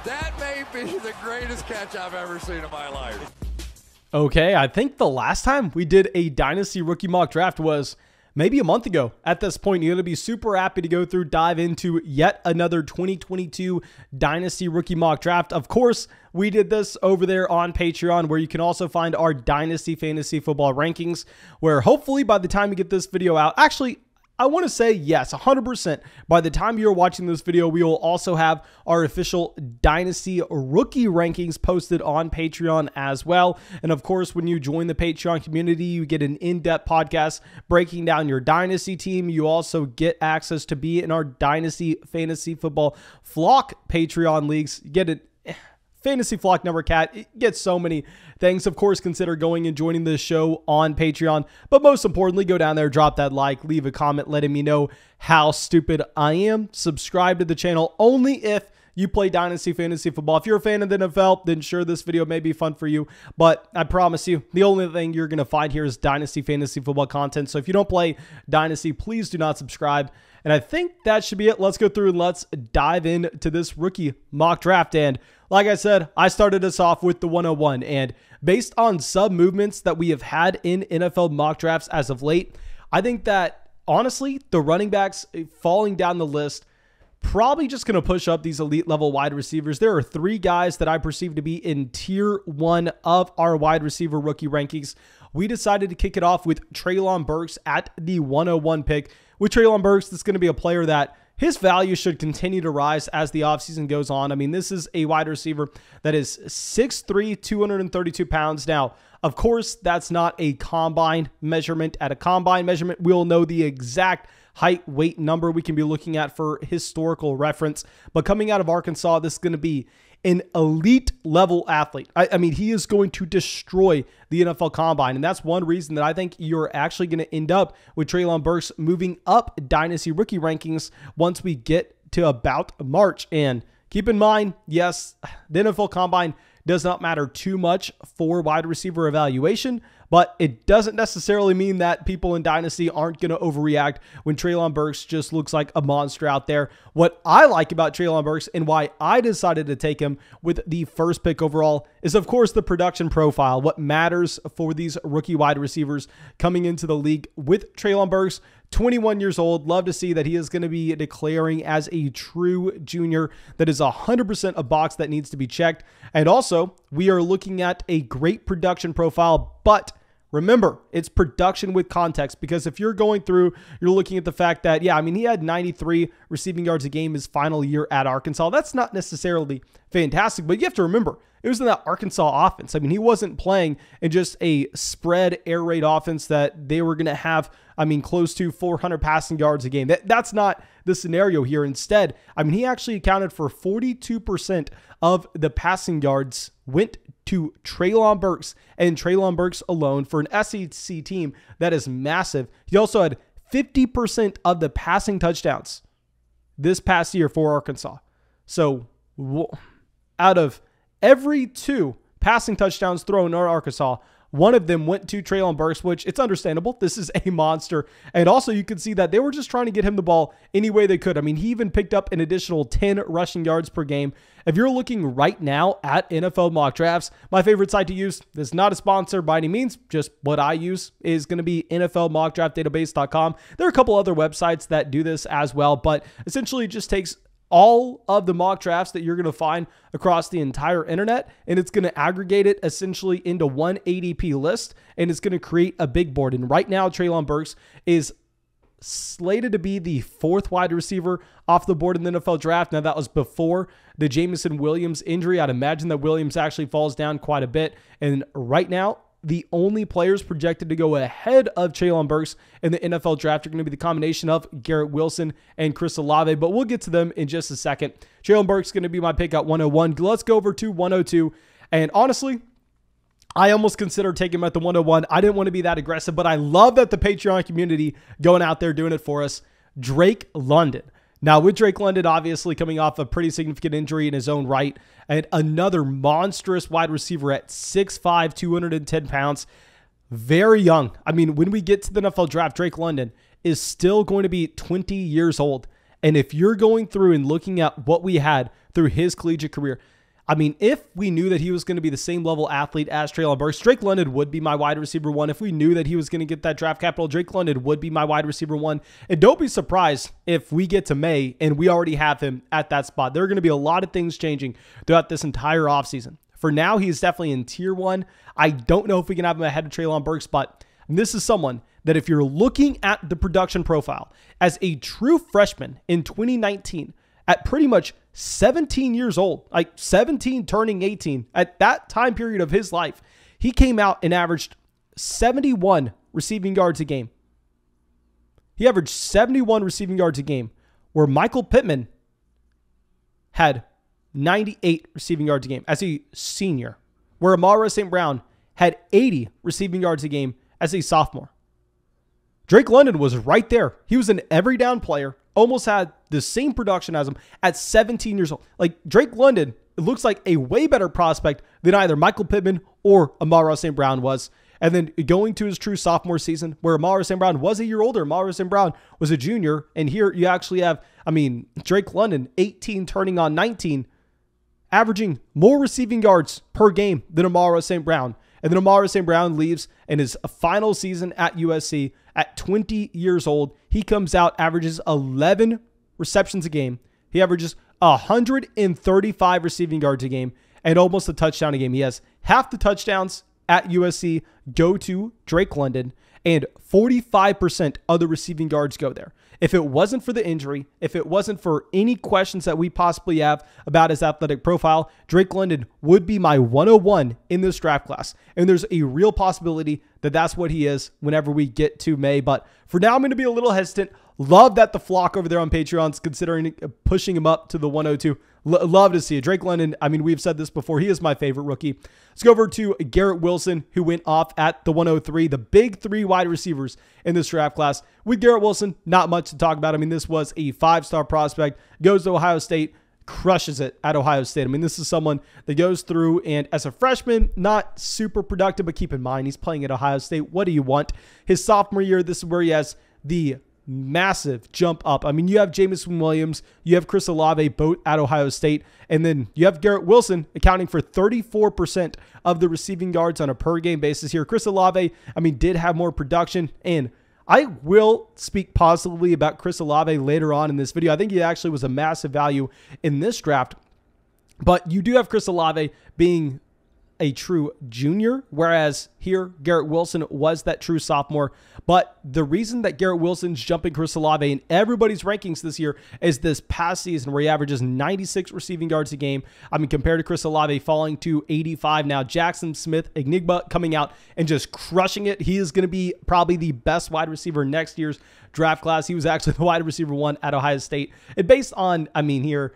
That may be the greatest catch I've ever seen in my life. Okay, I think the last time we did a Dynasty rookie mock draft was maybe a month ago. At this point, you're going to be super happy to go through, dive into yet another 2022 Dynasty rookie mock draft. Of course, we did this over there on Patreon, where you can also find our Dynasty Fantasy Football rankings, where hopefully by the time you get this video out, actually, I want to say yes, 100%. By the time you're watching this video, we will also have our official Dynasty rookie rankings posted on Patreon as well. And of course, when you join the Patreon community, you get an in-depth podcast breaking down your Dynasty team. You also get access to be in our Dynasty Fantasy Football Flock Patreon leagues. You get it. Fantasy Flock Number Cat. It gets so many things. Of course, consider going and joining the show on Patreon. But most importantly, go down there, drop that like, leave a comment letting me know how stupid I am. Subscribe to the channel only if you play Dynasty Fantasy Football. If you're a fan of the NFL, then sure, this video may be fun for you. But I promise you, the only thing you're going to find here is Dynasty Fantasy Football content. So if you don't play Dynasty, please do not subscribe. And I think that should be it. Let's go through and let's dive into this rookie mock draft. And like I said, I started us off with the 101. And based on sub movements that we have had in NFL mock drafts as of late, I think that honestly, the running backs falling down the list probably just going to push up these elite level wide receivers. There are three guys that I perceive to be in tier 1 of our wide receiver rookie rankings. We decided to kick it off with Treylon Burks at the 101 pick. With Treylon Burks, this is going to be a player that his value should continue to rise as the offseason goes on. I mean, this is a wide receiver that is 6'3", 232 pounds. Now, of course, that's not a combine measurement. At a combine measurement, we'll know the exact height, weight number we can be looking at for historical reference. But coming out of Arkansas, this is going to be an elite level athlete. I mean, he is going to destroy the NFL Combine. And that's one reason that I think you're actually going to end up with Treylon Burks moving up Dynasty rookie rankings once we get to about March. And keep in mind, yes, the NFL Combine does not matter too much for wide receiver evaluation, but it doesn't necessarily mean that people in Dynasty aren't going to overreact when Treylon Burks just looks like a monster out there. What I like about Treylon Burks and why I decided to take him with the first pick overall is, of course, the production profile. What matters for these rookie wide receivers coming into the league with Treylon Burks, 21 years old. Love to see that he is going to be declaring as a true junior. That is 100% a box that needs to be checked. And also, we are looking at a great production profile, but remember, it's production with context, because if you're going through, you're looking at the fact that, yeah, I mean, he had 93 receiving yards a game his final year at Arkansas. That's not necessarily fantastic, but you have to remember, it was in that Arkansas offense. I mean, he wasn't playing in just a spread air raid offense that they were going to have, I mean, close to 400 passing yards a game. That's not the scenario here. Instead, I mean, he actually accounted for 42% of the passing yards went to Treylon Burks, and Treylon Burks alone for an SEC team that is massive. He also had 50% of the passing touchdowns this past year for Arkansas. So out of every 2 passing touchdowns thrown in Arkansas, one of them went to Treylon Burks, which it's understandable. This is a monster. And also you could see that they were just trying to get him the ball any way they could. I mean, he even picked up an additional 10 rushing yards per game. If you're looking right now at NFL mock drafts, my favorite site to use, this is not a sponsor by any means, just what I use, is going to be NFLmockdraftdatabase.com. There are a couple other websites that do this as well, but essentially it just takes all of the mock drafts that you're going to find across the entire internet, and it's going to aggregate it essentially into one ADP list, and it's going to create a big board. And right now, Treylon Burks is slated to be the 4th wide receiver off the board in the NFL draft. Now, that was before the Jamel Williams injury. I'd imagine that Williams actually falls down quite a bit. And right now, the only players projected to go ahead of Treylon Burks in the NFL draft are going to be the combination of Garrett Wilson and Chris Olave, but we'll get to them in just a second. Treylon Burks is going to be my pick at 101. Let's go over to 102. And honestly, I almost considered taking him at the 101. I didn't want to be that aggressive, but I love that the Patreon community going out there doing it for us. Drake London. Now, with Drake London obviously coming off a pretty significant injury in his own right, and another monstrous wide receiver at 6'5", 210 pounds, very young. I mean, when we get to the NFL draft, Drake London is still going to be 20 years old. And if you're going through and looking at what we had through his collegiate career, I mean, if we knew that he was going to be the same level athlete as Treylon Burks, Drake London would be my wide receiver 1. If we knew that he was going to get that draft capital, Drake London would be my wide receiver 1. And don't be surprised if we get to May and we already have him at that spot. There are going to be a lot of things changing throughout this entire offseason. For now, he's definitely in tier 1. I don't know if we can have him ahead of Treylon Burks, but this is someone that if you're looking at the production profile as a true freshman in 2019, at pretty much 17 years old, like 17 turning 18, at that time period of his life, he came out and averaged 71 receiving yards a game. He averaged 71 receiving yards a game, where Michael Pittman had 98 receiving yards a game as a senior, where Amon-Ra St. Brown had 80 receiving yards a game as a sophomore. Drake London was right there. He was an every down player, almost had the same production as him at 17 years old. Like, Drake London, it looks like a way better prospect than either Michael Pittman or Amon-Ra St. Brown was. And then going to his true sophomore season, where Amon-Ra St. Brown was a year older. Amon-Ra St. Brown was a junior. And here you actually have, Drake London, 18 turning on 19, averaging more receiving yards per game than Amon-Ra St. Brown. And then Amon-Ra St. Brown leaves in his final season at USC at 20 years old. He comes out, averages 11 receptions a game. He averages 135 receiving yards a game and almost a touchdown a game. He has half the touchdowns at USC go to Drake London, and 45% of the receiving yards go there. If it wasn't for the injury, if it wasn't for any questions that we possibly have about his athletic profile, Drake London would be my 101 in this draft class. And there's a real possibility that that's what he is whenever we get to May. But for now, I'm going to be a little hesitant. Love that the flock over there on Patreon's considering pushing him up to the 102. Love to see it. Drake London, we've said this before. He is my favorite rookie. Let's go over to Garrett Wilson, who went off at the 103. The big 3 wide receivers in this draft class. With Garrett Wilson, not much to talk about. This was a 5-star prospect. Goes to Ohio State. Crushes it at Ohio State. This is someone that goes through and as a freshman, not super productive, but keep in mind, he's playing at Ohio State. What do you want? His sophomore year, this is where he has the massive jump up. You have Jamel Williams, you have Chris Olave, both at Ohio State, and then you have Garrett Wilson accounting for 34% of the receiving yards on a per game basis here. Chris Olave, did have more production, and I will speak positively about Chris Olave later on in this video. I think he actually was a massive value in this draft, but you do have Chris Olave being a true junior, whereas here Garrett Wilson was that true sophomore. But the reason that Garrett Wilson's jumping Chris Olave in everybody's rankings this year is this past season where he averages 96 receiving yards a game. Compared to Chris Olave falling to 85. Now Jackson Smith, Enigma, coming out and just crushing it. He is going to be probably the best wide receiver next year's draft class. He was actually the wide receiver 1 at Ohio State. And based on, here,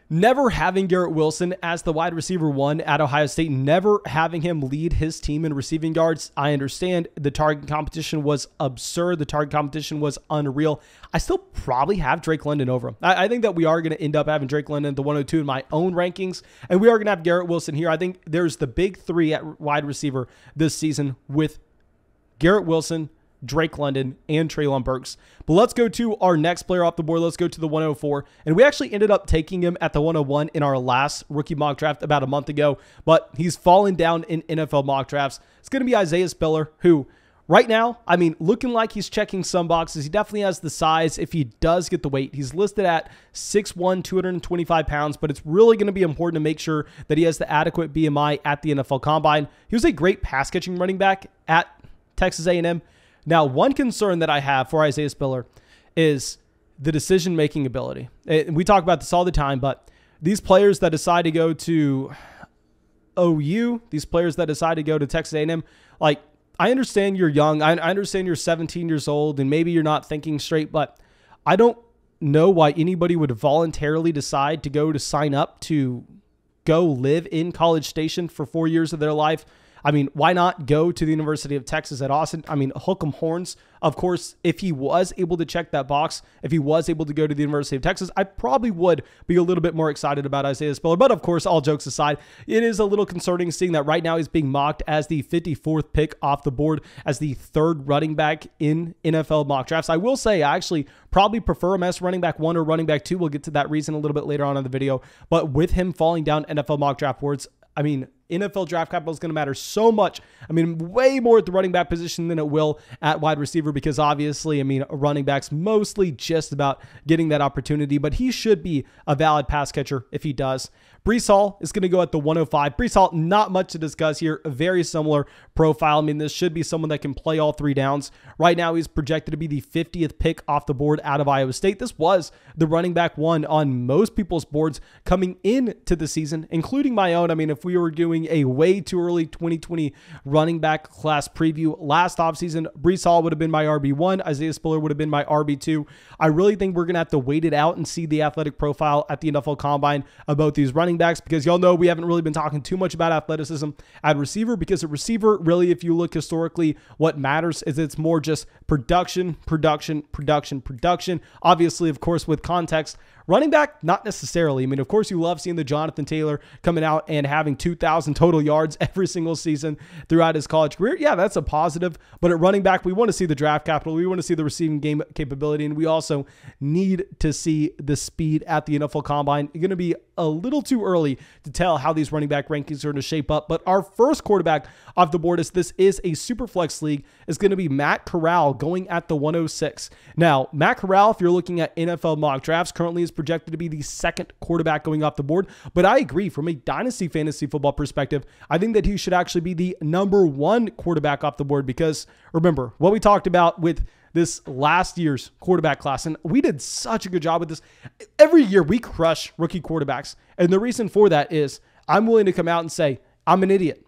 never having Garrett Wilson as the wide receiver 1 at Ohio State, never having him lead his team in receiving yards. I understand the target competition was absurd. The target competition was unreal. I still probably have Drake London over him. I think that we are going to end up having Drake London at the 102 in my own rankings, and we are going to have Garrett Wilson here. I think there's the big 3 at wide receiver this season with Garrett Wilson, Drake London, and Treylon Burks. But let's go to our next player off the board. Let's go to the 104. And we actually ended up taking him at the 101 in our last rookie mock draft about a month ago, but he's fallen down in NFL mock drafts. It's going to be Isaiah Spiller, who right now, looking like he's checking some boxes. He definitely has the size if he does get the weight. He's listed at 6'1", 225 pounds, but it's really going to be important to make sure that he has the adequate BMI at the NFL Combine. He was a great pass-catching running back at Texas A&M. Now, one concern that I have for Isaiah Spiller is the decision-making ability. We talk about this all the time, but these players that decide to go to OU, these players that decide to go to Texas A&M, I understand you're young. I understand you're 17 years old, and maybe you're not thinking straight, but I don't know why anybody would voluntarily decide to go to sign up to go live in College Station for 4 years of their life. I mean, why not go to the University of Texas at Austin? I mean, hook 'em horns. Of course, if he was able to check that box, if he was able to go to the University of Texas, I probably would be a little bit more excited about Isaiah Spiller. But of course, all jokes aside, it is a little concerning seeing that right now he's being mocked as the 54th pick off the board, as the third running back in NFL mock drafts. I will say I actually probably prefer him as running back 1 or running back 2. We'll get to that reason a little bit later on in the video. But with him falling down NFL mock draft boards, I mean, NFL draft capital is going to matter so much. I mean, way more at the running back position than it will at wide receiver, because obviously, I mean, running back's mostly just about getting that opportunity, but he should be a valid pass catcher if he does. Breece Hall is going to go at the 105. Breece Hall, not much to discuss here. A very similar profile. I mean, this should be someone that can play all 3 downs. Right now, he's projected to be the 50th pick off the board out of Iowa State. This was the running back 1 on most people's boards coming into the season, including my own. I mean, if we were doing a way too early 2020 running back class preview last offseason, Breece Hall would have been my RB1. Isaiah Spiller would have been my RB2. I really think we're going to have to wait it out and see the athletic profile at the NFL Combine about these running backs, because y'all know we haven't really been talking too much about athleticism at receiver, because at receiver, really, if you look historically, what matters is it's more just production. Obviously, of course, with context. Running back, not necessarily. I mean, of course, you love seeing the Jonathan Taylor coming out and having 2,000 total yards every single season throughout his college career. Yeah, that's a positive. But at running back, we want to see the draft capital. We want to see the receiving game capability. And we also need to see the speed at the NFL Combine. It's going to be a little too early to tell how these running back rankings are going to shape up. But our first quarterback off the board, as this is a super flex league, is going to be Matt Corral going at the 106. Now, Matt Corral, if you're looking at NFL mock drafts, currently is projected to be the second quarterback going off the board. But I agree, from a dynasty fantasy football perspective, I think that he should actually be the number 1 quarterback off the board, because remember what we talked about with this last year's quarterback class, and we did such a good job with this. Every year we crush rookie quarterbacks, and the reason for that is I'm willing to come out and say, I'm an idiot.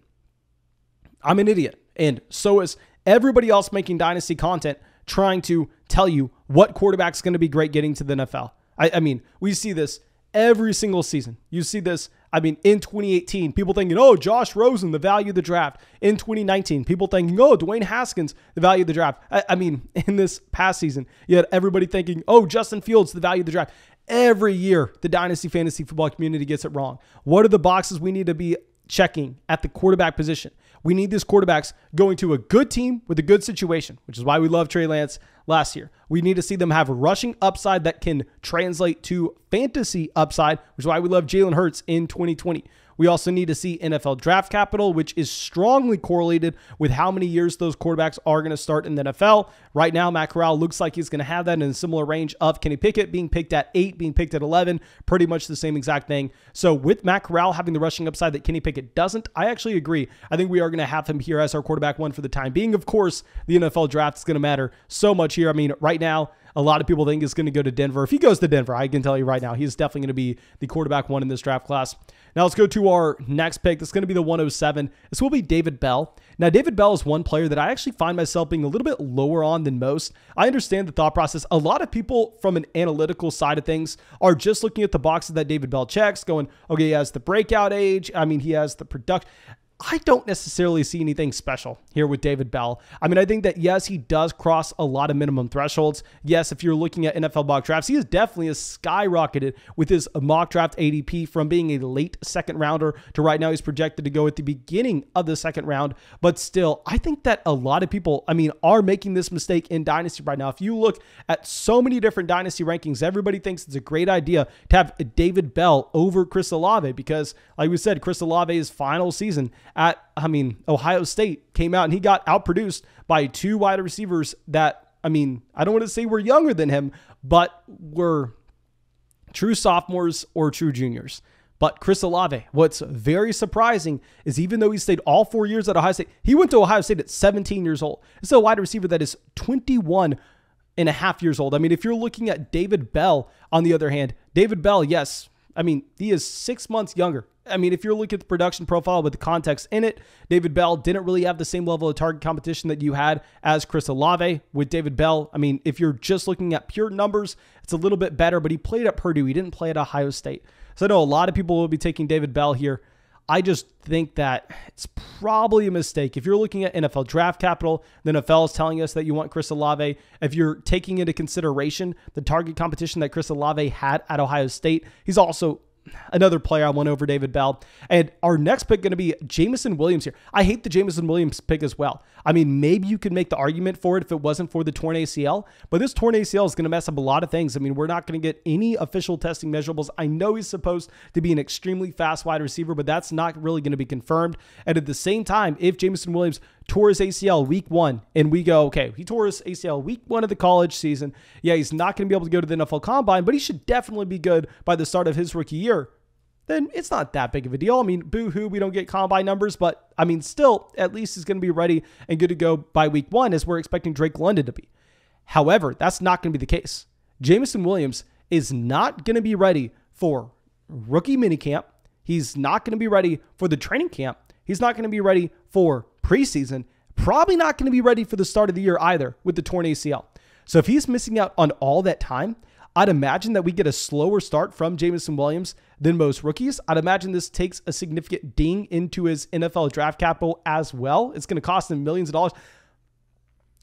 I'm an idiot. And so is everybody else making dynasty content, trying to tell you what quarterback's going to be great getting to the NFL. I mean, we see this every single season. You see this, I mean, in 2018, people thinking, oh, Josh Rosen, the value of the draft. In 2019, people thinking, oh, Dwayne Haskins, the value of the draft. I mean, in this past season, you had everybody thinking, oh, Justin Fields, the value of the draft. Every year, the dynasty fantasy football community gets it wrong. What are the boxes we need to be checking at the quarterback position? We need these quarterbacks going to a good team with a good situation, which is why we love Trey Lance last year. We need to see them have a rushing upside that can translate to fantasy upside, which is why we love Jalen Hurts in 2020. We also need to see NFL draft capital, which is strongly correlated with how many years those quarterbacks are going to start in the NFL. Right now, Matt Corral looks like he's going to have that in a similar range of Kenny Pickett being picked at 8, being picked at 11, pretty much the same exact thing. So with Matt Corral having the rushing upside that Kenny Pickett doesn't, I actually agree. I think we are going to have him here as our quarterback 1 for the time being. Of course, the NFL draft is going to matter so much here. I mean, right now, a lot of people think he's going to go to Denver. If he goes to Denver, I can tell you right now, he's definitely going to be the quarterback 1 in this draft class. Now let's go to our next pick. This is going to be the 107. This will be David Bell. Now, David Bell is one player that I actually find myself being a little bit lower on than most. I understand the thought process. A lot of people from an analytical side of things are just looking at the boxes that David Bell checks, going, okay, he has the breakout age. I mean, he has the production. I don't necessarily see anything special here with David Bell. I mean, I think that, yes, he does cross a lot of minimum thresholds. Yes, if you're looking at NFL mock drafts, he is definitely skyrocketed with his mock draft ADP from being a late second rounder to right now he's projected to go at the beginning of the second round. But still, I think that a lot of people, I mean, are making this mistake in Dynasty right now. If you look at so many different Dynasty rankings, everybody thinks it's a great idea to have David Bell over Chris Olave because, like we said, Chris Olave's final season at, Ohio State came out and he got outproduced by 2 wide receivers that, I don't want to say were younger than him, but were true sophomores or true juniors. But Chris Olave, what's very surprising is even though he stayed all 4 years at Ohio State, he went to Ohio State at 17 years old. This is a wide receiver that is 21.5 years old. I mean, if you're looking at David Bell, on the other hand, David Bell, yes, he is 6 months younger. If you're looking at the production profile with the context in it, David Bell didn't really have the same level of target competition that you had as Chris Olave. With David Bell, if you're just looking at pure numbers, it's a little bit better, but he played at Purdue. He didn't play at Ohio State. So I know a lot of people will be taking David Bell here. I just think that it's probably a mistake. If you're looking at NFL draft capital, the NFL is telling us that you want Chris Olave. If you're taking into consideration the target competition that Chris Olave had at Ohio State, he's also another player I want over David Bell. And our next pick going to be Jamel Williams here. I hate the Jamel Williams pick as well. I mean, maybe you could make the argument for it if it wasn't for the torn ACL, but this torn ACL is going to mess up a lot of things. I mean, we're not going to get any official testing measurables. I know he's supposed to be an extremely fast wide receiver, but that's not really going to be confirmed. And at the same time, if Jamel Williams tore his ACL week 1 and we go, okay, he tore his ACL week 1 of the college season. Yeah, he's not going to be able to go to the NFL Combine, but he should definitely be good by the start of his rookie year. Then it's not that big of a deal. I mean, boo-hoo, we don't get combine numbers, but I mean, still, at least he's going to be ready and good to go by week 1 as we're expecting Drake London to be. However, that's not going to be the case. Jamel Williams is not going to be ready for rookie minicamp. He's not going to be ready for the training camp. He's not going to be ready for preseason. Probably not going to be ready for the start of the year either with the torn ACL. So if he's missing out on all that time, I'd imagine that we get a slower start from Jamel Williams than most rookies. I'd imagine this takes a significant ding into his NFL draft capital as well. It's going to cost him millions of dollars.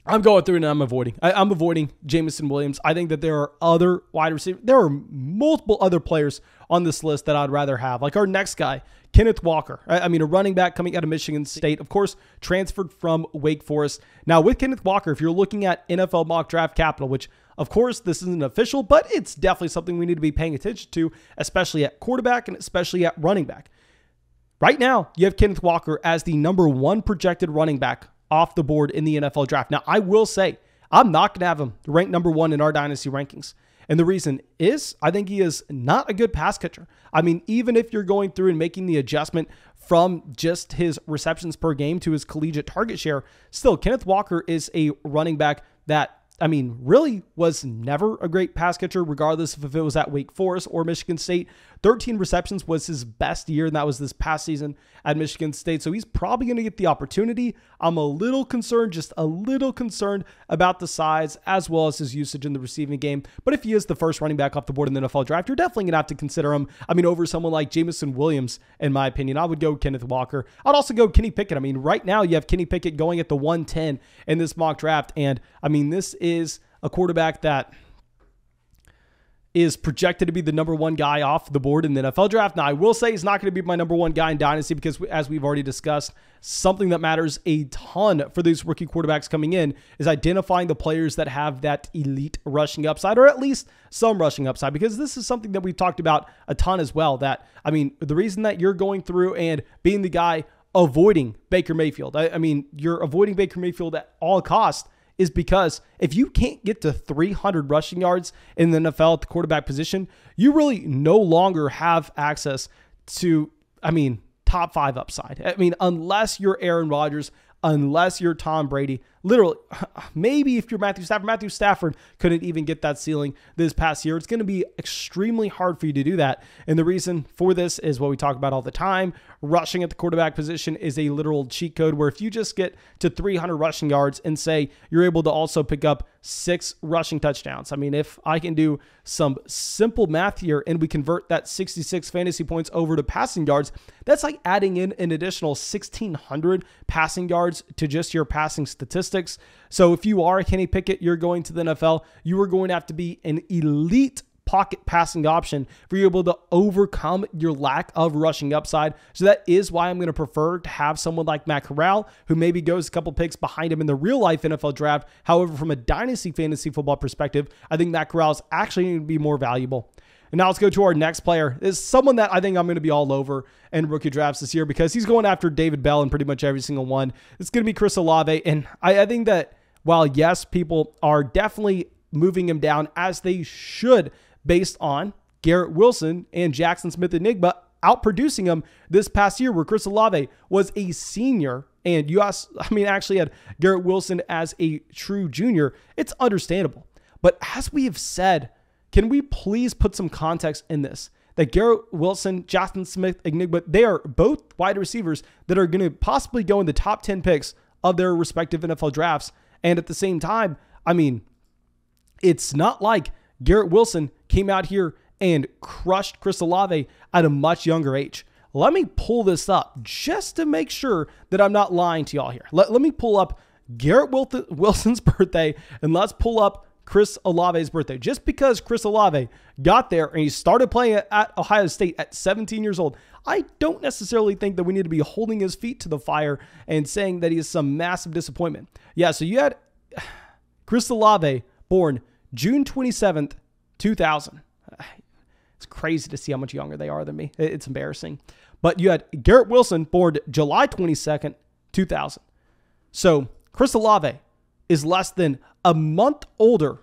I'm going through and I'm avoiding Jamel Williams. I think that there are other wide receivers. There are multiple other players on this list that I'd rather have. Like our next guy, Kenneth Walker. I mean, a running back coming out of Michigan State, of course, transferred from Wake Forest. Now with Kenneth Walker, if you're looking at NFL mock draft capital, which of course this isn't official, but it's definitely something we need to be paying attention to, especially at quarterback and especially at running back. Right now, you have Kenneth Walker as the number 1 projected running back off the board in the NFL draft. Now, I will say, I'm not going to have him ranked number 1 in our dynasty rankings. And the reason is, I think he is not a good pass catcher. I mean, even if you're going through and making the adjustment from just his receptions per game to his collegiate target share, still, Kenneth Walker is a running back that, I mean, really was never a great pass catcher, regardless if it was at Wake Forest or Michigan State. 13 receptions was his best year, and that was this past season at Michigan State. So he's probably going to get the opportunity. I'm a little concerned, just a little concerned about the size as well as his usage in the receiving game. But if he is the first running back off the board in the NFL draft, you're definitely going to have to consider him. I mean, over someone like Jamel Williams, in my opinion. I would go Kenneth Walker. I'd also go Kenny Pickett. I mean, right now you have Kenny Pickett going at the 110 in this mock draft. And I mean, this is a quarterback that is projected to be the number 1 guy off the board in the NFL draft. Now, I will say he's not going to be my number 1 guy in Dynasty because, as we've already discussed, something that matters a ton for these rookie quarterbacks coming in is identifying the players that have that elite rushing upside, or at least some rushing upside, because this is something that we've talked about a ton as well. That, I mean, the reason that you're going through and being the guy avoiding Baker Mayfield, I mean, you're avoiding Baker Mayfield at all costs, is because if you can't get to 300 rushing yards in the NFL at the quarterback position, you really no longer have access to, I mean, top 5 upside. I mean, unless you're Aaron Rodgers, unless you're Tom Brady, literally, maybe if you're Matthew Stafford couldn't even get that ceiling this past year. It's going to be extremely hard for you to do that. And the reason for this is what we talk about all the time. Rushing at the quarterback position is a literal cheat code where if you just get to 300 rushing yards and say you're able to also pick up 6 rushing touchdowns. I mean, if I can do some simple math here and we convert that 66 fantasy points over to passing yards, that's like adding in an additional 1,600 passing yards to just your passing statistics. So if you are a Kenny Pickett, you're going to the NFL, you are going to have to be an elite pocket passing option for you able to overcome your lack of rushing upside. So that is why I'm going to prefer to have someone like Matt Corral, who maybe goes a couple picks behind him in the real life NFL draft. However, from a dynasty fantasy football perspective, I think Matt Corral is actually going to be more valuable. And now let's go to our next player. This is someone that I think I'm going to be all over in rookie drafts this year because he's going after David Bell in pretty much every single one. It's going to be Chris Olave. And I think that while, yes, people are definitely moving him down as they should based on Garrett Wilson and Jackson Smith-Njigba outproducing him this past year, where Chris Olave was a senior and actually had Garrett Wilson as a true junior. It's understandable. But as we have said, can we please put some context in this? That Garrett Wilson, Jackson Smith-Njigba, they are both wide receivers that are going to possibly go in the top 10 picks of their respective NFL drafts. And at the same time, I mean, it's not like Garrett Wilson came out here and crushed Chris Olave at a much younger age. Let me pull this up just to make sure that I'm not lying to y'all here. Let me pull up Garrett Wilson's birthday, and let's pull up Chris Olave's birthday. Just because Chris Olave got there and he started playing at Ohio State at 17 years old, I don't necessarily think that we need to be holding his feet to the fire and saying that he is some massive disappointment. Yeah, so you had Chris Olave, born June 27th, 2000. It's crazy to see how much younger they are than me. It's embarrassing. But you had Garrett Wilson, born July 22nd, 2000. So Chris Olave is less than a month older.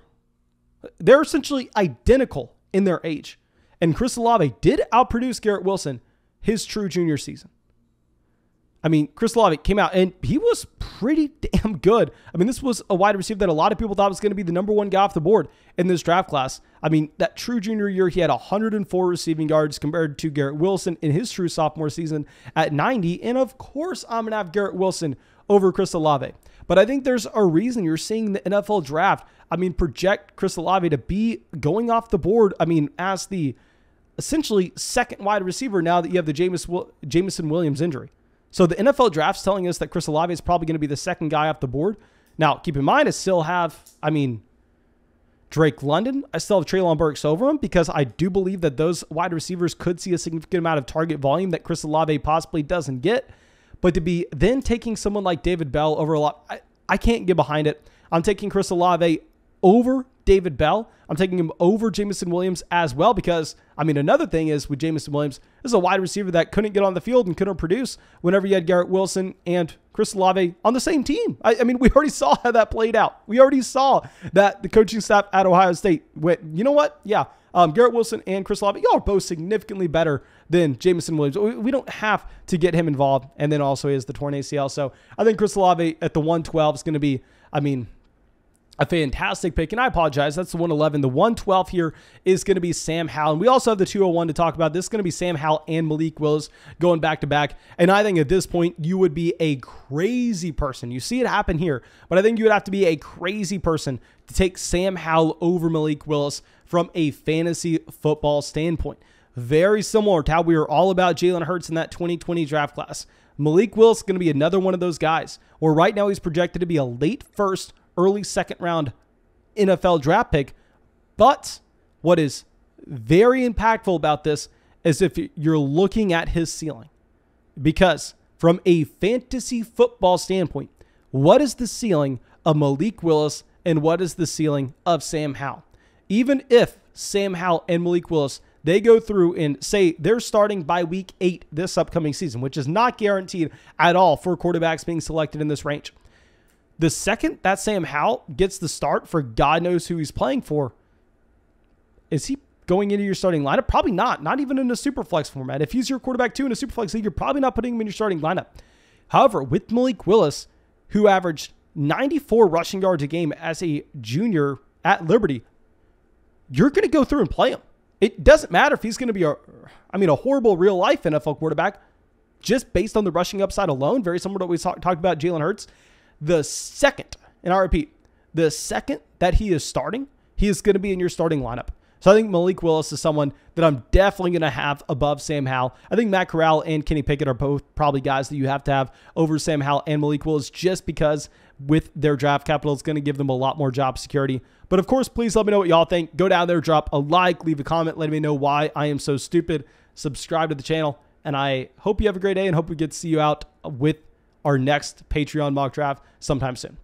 They're essentially identical in their age. And Chris Olave did outproduce Garrett Wilson his true junior season. I mean, Chris Olave came out and he was pretty damn good. I mean, this was a wide receiver that a lot of people thought was going to be the #1 guy off the board in this draft class. I mean, that true junior year, he had 104 receiving yards compared to Garrett Wilson in his true sophomore season at 90. And of course, I'm going to have Garrett Wilson over Chris Olave. But I think there's a reason you're seeing the NFL draft, I mean, project Chris Olave to be going off the board, I mean, as the essentially second wide receiver now that you have the Jamel Williams injury. So the NFL draft's telling us that Chris Olave is probably going to be the second guy off the board. Now, keep in mind, I still have, I mean, Drake London. I still have Treylon Burks over him because I do believe that those wide receivers could see a significant amount of target volume that Chris Olave possibly doesn't get. But to be then taking someone like David Bell over a lot, I can't get behind it. I'm taking Chris Olave over David Bell. I'm taking him over Jamel Williams as well because, I mean, another thing is with Jamel Williams, this is a wide receiver that couldn't get on the field and couldn't produce whenever you had Garrett Wilson and Chris Olave on the same team. I mean, we already saw how that played out. We already saw that the coaching staff at Ohio State went, you know what? Yeah, Garrett Wilson and Chris Olave, y'all are both significantly better than Jamel Williams. We don't have to get him involved. And then also he has the torn ACL. So I think Chris Olave at the 112 is going to be, I mean, a fantastic pick. And I apologize, that's the 111. The 112 here is going to be Sam Howell. And we also have the 201 to talk about. This is going to be Sam Howell and Malik Willis going back to back. And I think at this point, you would be a crazy person. You see it happen here, but I think you would have to be a crazy person to take Sam Howell over Malik Willis from a fantasy football standpoint. Very similar to how we were all about Jalen Hurts in that 2020 draft class. Malik Willis is going to be another one of those guys where right now he's projected to be a late first, early second round NFL draft pick. But what is very impactful about this is if you're looking at his ceiling. Because from a fantasy football standpoint, what is the ceiling of Malik Willis and what is the ceiling of Sam Howell? Even if Sam Howell and Malik Willis, they go through and say they're starting by week 8 this upcoming season, which is not guaranteed at all for quarterbacks being selected in this range. The second that Sam Howell gets the start for God knows who he's playing for, is he going into your starting lineup? Probably not. Not even in a super flex format. If he's your quarterback 2 in a super flex league, you're probably not putting him in your starting lineup. However, with Malik Willis, who averaged 94 rushing yards a game as a junior at Liberty, you're going to go through and play him. It doesn't matter if he's going to be a horrible real life NFL quarterback, just based on the rushing upside alone, very similar to what we talked about Jalen Hurts. The second, and I repeat, the second that he is starting, he is going to be in your starting lineup. So I think Malik Willis is someone that I'm definitely going to have above Sam Howell. I think Matt Corral and Kenny Pickett are both probably guys that you have to have over Sam Howell and Malik Willis just because with their draft capital, it's going to give them a lot more job security. But of course, please let me know what y'all think. Go down there, drop a like, leave a comment, let me know why I am so stupid. Subscribe to the channel, and I hope you have a great day and hope we get to see you out with our next Patreon mock draft sometime soon.